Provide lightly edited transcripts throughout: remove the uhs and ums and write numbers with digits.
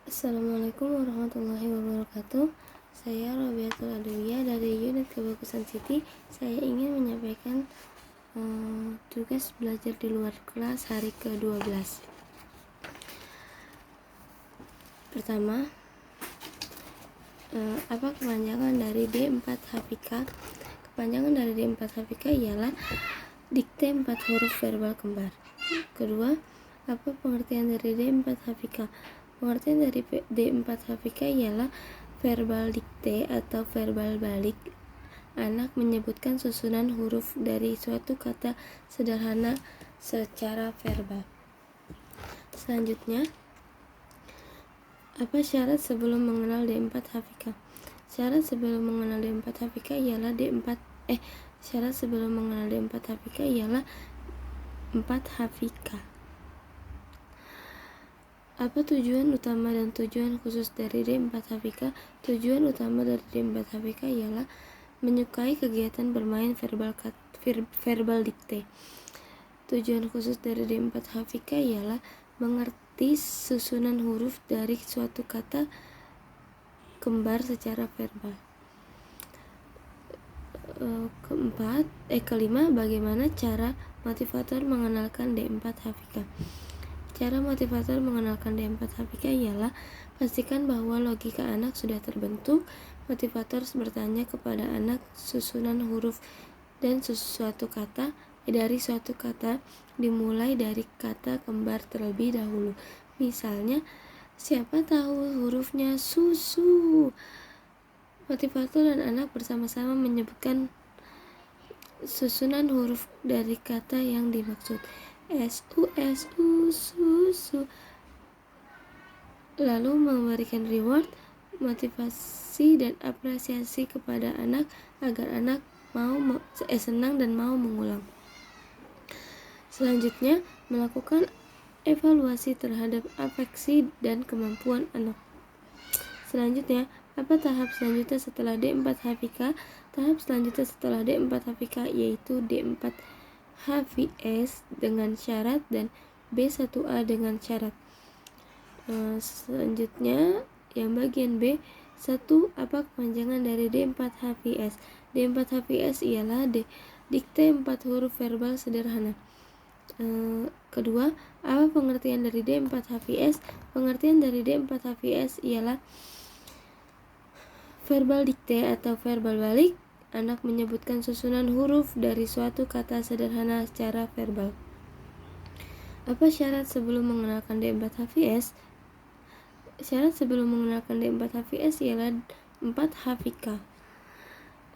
Assalamualaikum warahmatullahi wabarakatuh. Saya Robiatul Adawiyah dari unit Kebagusan Siti. Saya ingin menyampaikan tugas belajar di luar kelas hari ke-12. Pertama, apa kepanjangan dari D4HVK? Kepanjangan dari D4HVK ialah dikte 4 huruf verbal kembar. Kedua, apa pengertian dari D4HVK? Pengertian dari D4HVK ialah verbal dikte atau verbal balik. Anak menyebutkan susunan huruf dari suatu kata sederhana secara verbal. Selanjutnya, apa syarat sebelum mengenal D4HVK? Syarat sebelum mengenal D4HVK ialah syarat sebelum mengenal D4HVK ialah 4HVK. Apa tujuan utama dan tujuan khusus dari D4HVK? Tujuan utama dari D4HVK ialah menyukai kegiatan bermain verbal dikte. Tujuan khusus dari D4HVK ialah mengerti susunan huruf dari suatu kata kembar secara verbal. Kelima, bagaimana cara motivator mengenalkan D4HVK? Cara motivator mengenalkan D4HVK ialah pastikan bahwa logika anak sudah terbentuk. Motivator bertanya kepada anak susunan huruf dan suatu kata dari suatu kata dimulai dari kata kembar terlebih dahulu. Misalnya, siapa tahu hurufnya susu? Motivator dan anak bersama-sama menyebutkan susunan huruf dari kata yang dimaksud. SU, susu. Lalu memberikan reward, motivasi dan apresiasi kepada anak agar anak senang dan mau mengulang. Selanjutnya, melakukan evaluasi terhadap afeksi dan kemampuan anak. Selanjutnya, apa tahap selanjutnya setelah D4HVK? Tahap selanjutnya setelah D4HVK yaitu D4HVS dengan syarat dan B1A dengan syarat. Selanjutnya, yang bagian B, 1. Apa kepanjangan dari D4HVS? D4HVS ialah dikte 4 huruf verbal sederhana. Kedua, apa pengertian dari D4HVS? Pengertian dari D4HVS ialah verbal dikte atau verbal balik. Anak menyebutkan susunan huruf dari suatu kata sederhana secara verbal. Apa syarat sebelum mengenalkan D4HVS? Syarat sebelum mengenalkan D4HVS ialah 4HVK.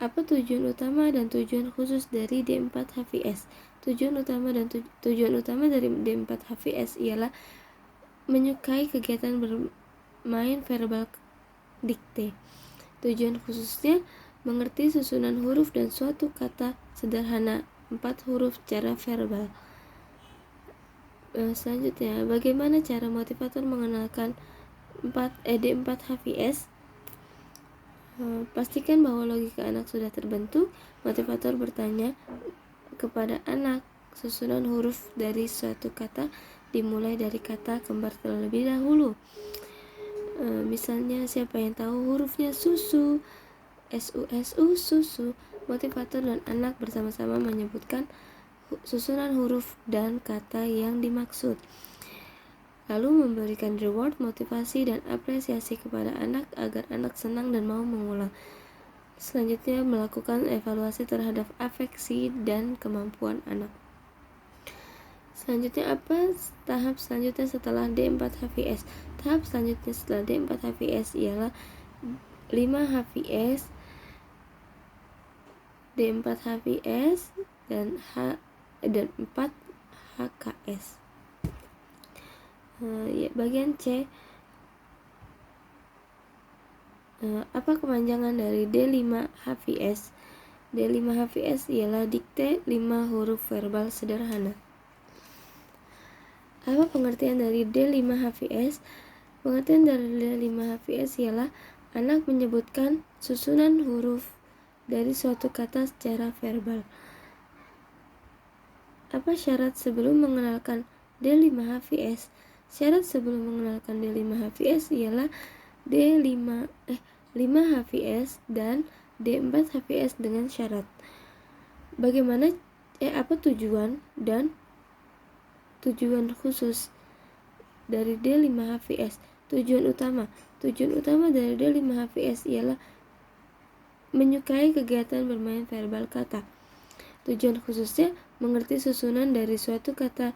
Apa tujuan utama dan tujuan khusus dari D4HVS? Tujuan utama dari D4HVS ialah menyukai kegiatan bermain verbal dikte. Tujuan khususnya mengerti susunan huruf dan suatu kata sederhana 4 huruf secara verbal. Selanjutnya, bagaimana cara motivator mengenalkan D4HVS? Pastikan bahwa logika anak sudah terbentuk. Motivator bertanya kepada anak susunan huruf dari suatu kata dimulai dari kata kembar terlebih dahulu. Misalnya, siapa yang tahu hurufnya susu? SU, susu. Motivator dan anak bersama-sama menyebutkan susunan huruf dan kata yang dimaksud. Lalu memberikan reward, motivasi, dan apresiasi kepada anak agar anak senang dan mau mengulang. Selanjutnya, melakukan evaluasi terhadap afeksi dan kemampuan anak. Selanjutnya, apa tahap selanjutnya setelah D4HVS? Tahap selanjutnya setelah D4HVS ialah 5HVS, D4HVS, dan 4HKS. Bagian C, apa kepanjangan dari D5HVS? D5HVS ialah dikte 5 huruf verbal sederhana. Apa pengertian dari D5HVS? Pengertian dari D5HVS ialah anak menyebutkan susunan huruf dari suatu kata secara verbal. Apa syarat sebelum mengenalkan D5HVS? Syarat sebelum mengenalkan D5-HVS ialah 5-HVS dan D4-HVS dengan syarat. Bagaimana apa tujuan dan tujuan khusus dari D5-HVS? Tujuan utama dari D5-HVS ialah menyukai kegiatan bermain verbal kata. Tujuan khususnya mengerti susunan dari suatu kata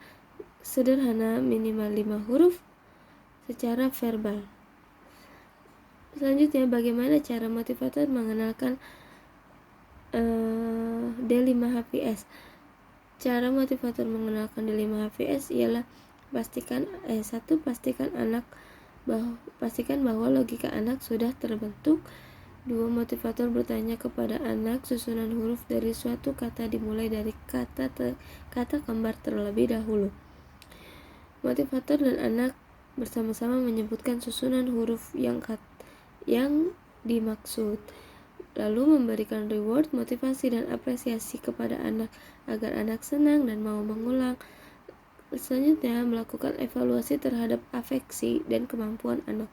sederhana minimal 5 huruf secara verbal. Selanjutnya, bagaimana cara motivator mengenalkan D5-HVS? Cara motivator mengenalkan D5-HVS ialah pastikan bahwa logika anak sudah terbentuk. 2. Motivator bertanya kepada anak susunan huruf dari suatu kata dimulai dari kata kembar terlebih dahulu. Motivator dan anak bersama-sama menyebutkan susunan huruf yang dimaksud, lalu memberikan reward, motivasi, dan apresiasi kepada anak agar anak senang dan mau mengulang. Selanjutnya, melakukan evaluasi terhadap afeksi dan kemampuan anak.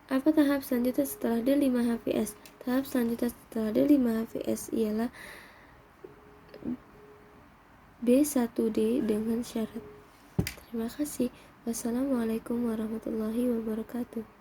Apa tahap selanjutnya setelah D5-HVS? Tahap selanjutnya setelah D5-HVS ialah B1D dengan syarat. Terima kasih. Wassalamualaikum warahmatullahi wabarakatuh.